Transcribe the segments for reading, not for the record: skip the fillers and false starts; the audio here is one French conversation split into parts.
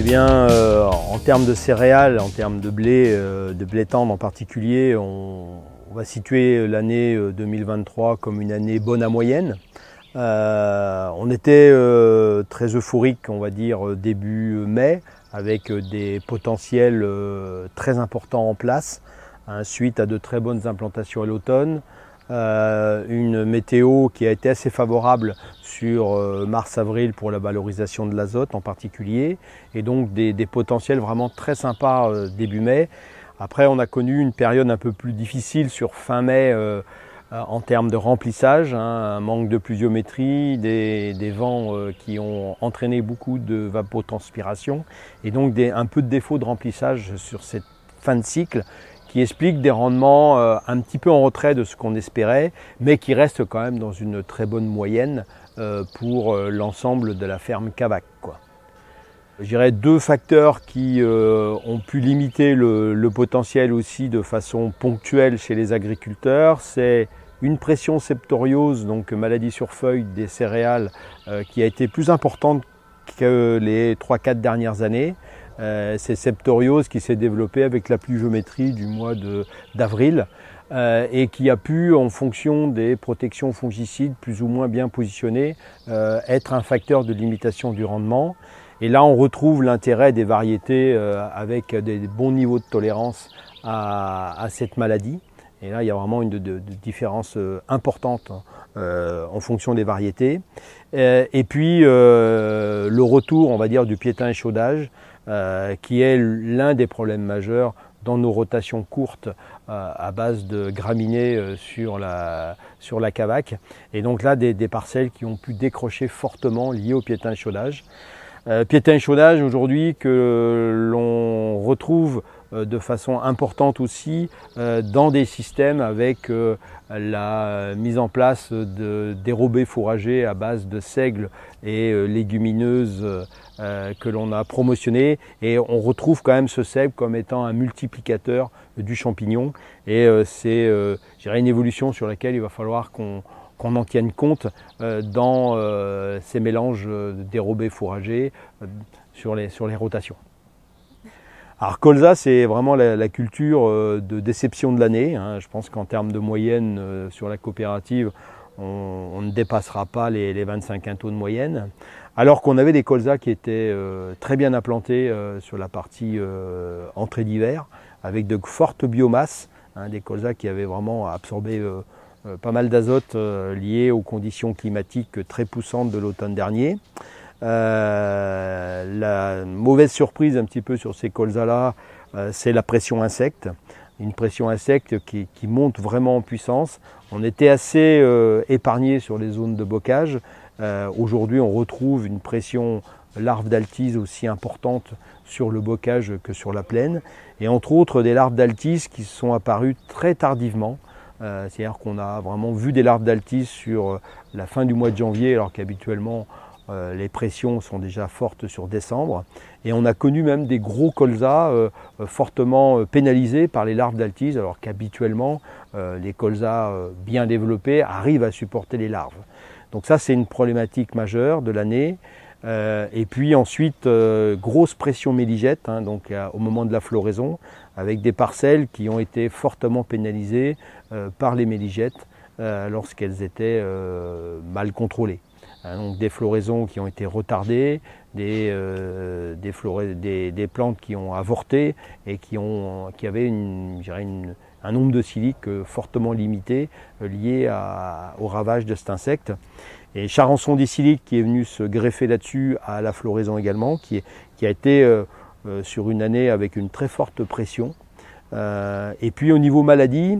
Eh bien, en termes de céréales, en termes de blé tendre en particulier, on va situer l'année 2023 comme une année bonne à moyenne. On était très euphorique, on va dire, début mai, avec des potentiels très importants en place, suite à de très bonnes implantations à l'automne. Une météo qui a été assez favorable sur mars-avril pour la valorisation de l'azote en particulier, et donc des potentiels vraiment très sympas début mai. Après, on a connu une période un peu plus difficile sur fin mai en termes de remplissage, un manque de pluviométrie, des vents qui ont entraîné beaucoup de vapotranspiration, et donc un peu de défaut de remplissage sur cette fin de cycle, qui explique des rendements un petit peu en retrait de ce qu'on espérait, mais qui restent quand même dans une très bonne moyenne pour l'ensemble de la ferme Cavac, quoi. Je dirais deux facteurs qui ont pu limiter le potentiel aussi de façon ponctuelle chez les agriculteurs. C'est une pression septoriose, donc maladie sur feuille des céréales, qui a été plus importante que les 3-4 dernières années. C'est septoriose qui s'est développée avec la pluviométrie du mois d'avril et qui a pu, en fonction des protections fongicides plus ou moins bien positionnées, être un facteur de limitation du rendement. Et là, on retrouve l'intérêt des variétés avec des bons niveaux de tolérance à cette maladie. Et là, il y a vraiment une différence importante en fonction des variétés. Et puis, le retour, on va dire, du piétin échaudage, qui est l'un des problèmes majeurs dans nos rotations courtes à base de graminées sur la Cavac. Et donc là, des parcelles qui ont pu décrocher fortement liées au piétin échaudage. Piétin échaudage aujourd'hui que l'on retrouve de façon importante aussi dans des systèmes avec la mise en place de dérobés fourragers à base de seigle et légumineuses que l'on a promotionné, et on retrouve quand même ce seigle comme étant un multiplicateur du champignon, et c'est je dirais une évolution sur laquelle il va falloir qu'on en tienne compte dans ces mélanges dérobés fourragers sur les rotations. Alors colza, c'est vraiment la culture de déception de l'année. Je pense qu'en termes de moyenne sur la coopérative, on ne dépassera pas les 25 quintaux de moyenne. Alors qu'on avait des colzas qui étaient très bien implantés sur la partie entrée d'hiver, avec de fortes biomasses, des colzas qui avaient vraiment absorbé pas mal d'azote lié aux conditions climatiques très poussantes de l'automne dernier. La mauvaise surprise un petit peu sur ces colzas-là, c'est la pression insecte. Une pression insecte qui monte vraiment en puissance. On était assez épargné sur les zones de bocage. Aujourd'hui, on retrouve une pression larves d'altise aussi importante sur le bocage que sur la plaine. Et entre autres, des larves d'altise qui sont apparues très tardivement. C'est-à-dire qu'on a vraiment vu des larves d'altise sur la fin du mois de janvier, alors qu'habituellement les pressions sont déjà fortes sur décembre. Et on a connu même des gros colzas fortement pénalisés par les larves d'altise, alors qu'habituellement les colzas bien développés arrivent à supporter les larves. Donc ça, c'est une problématique majeure de l'année. Et puis ensuite, grosse pression méligette, donc au moment de la floraison, avec des parcelles qui ont été fortement pénalisées par les méligettes lorsqu'elles étaient mal contrôlées. Donc des floraisons qui ont été retardées, des plantes qui ont avorté et qui avaient un nombre de siliques fortement limité lié au ravage de cet insecte. Et charançon disilique qui est venu se greffer là-dessus à la floraison également, qui a été sur une année avec une très forte pression. Et puis au niveau maladie,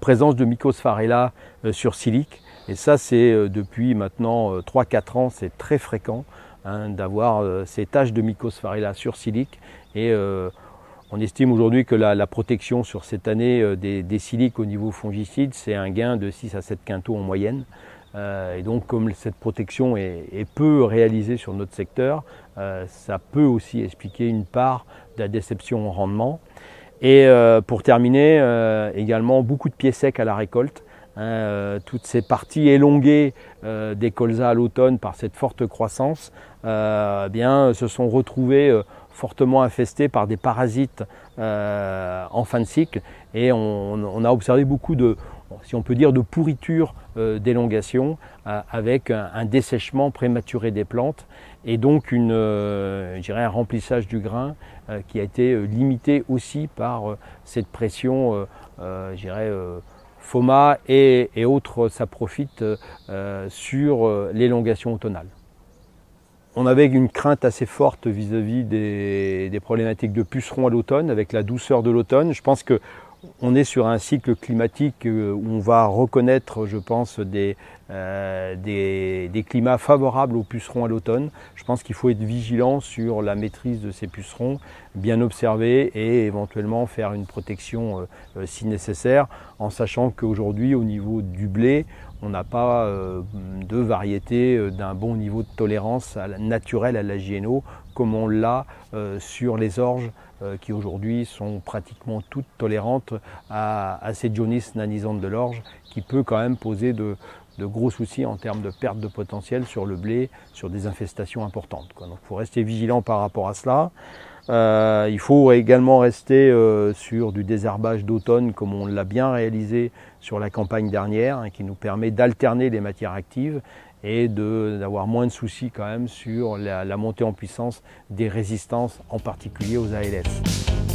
présence de Mycosfarella sur silique. Et ça, c'est depuis maintenant 3-4 ans, c'est très fréquent d'avoir ces taches de Mycosfarella sur silique. Et on estime aujourd'hui que la protection sur cette année des siliques au niveau fongicide, c'est un gain de 6 à 7 quintaux en moyenne. Et donc, comme cette protection est peu réalisée sur notre secteur, ça peut aussi expliquer une part de la déception en rendement. Et pour terminer, également beaucoup de pieds secs à la récolte. toutes ces parties élongées des colzas à l'automne par cette forte croissance, se sont retrouvées fortement infestées par des parasites en fin de cycle, et on a observé beaucoup de, si on peut dire, de pourriture d'élongation avec un dessèchement prématuré des plantes et donc un remplissage du grain qui a été limité aussi par cette pression FOMA et autres saprophytes sur l'élongation automnale. On avait une crainte assez forte vis-à-vis des problématiques de pucerons à l'automne, avec la douceur de l'automne. Je pense qu'on est sur un cycle climatique où on va reconnaître, je pense, des climats favorables aux pucerons à l'automne. Je pense qu'il faut être vigilant sur la maîtrise de ces pucerons, bien observer et éventuellement faire une protection si nécessaire, en sachant qu'aujourd'hui, au niveau du blé, on n'a pas de variété d'un bon niveau de tolérance naturelle à la GNO comme on l'a sur les orges qui aujourd'hui sont pratiquement toutes tolérantes à ces Dionis nanisante de l'orge, qui peut quand même poser de gros soucis en termes de perte de potentiel sur le blé, sur des infestations importantes. Donc il faut rester vigilant par rapport à cela. Il faut également rester sur du désherbage d'automne comme on l'a bien réalisé sur la campagne dernière, qui nous permet d'alterner les matières actives et d'avoir moins de soucis quand même sur la montée en puissance des résistances, en particulier aux ALS.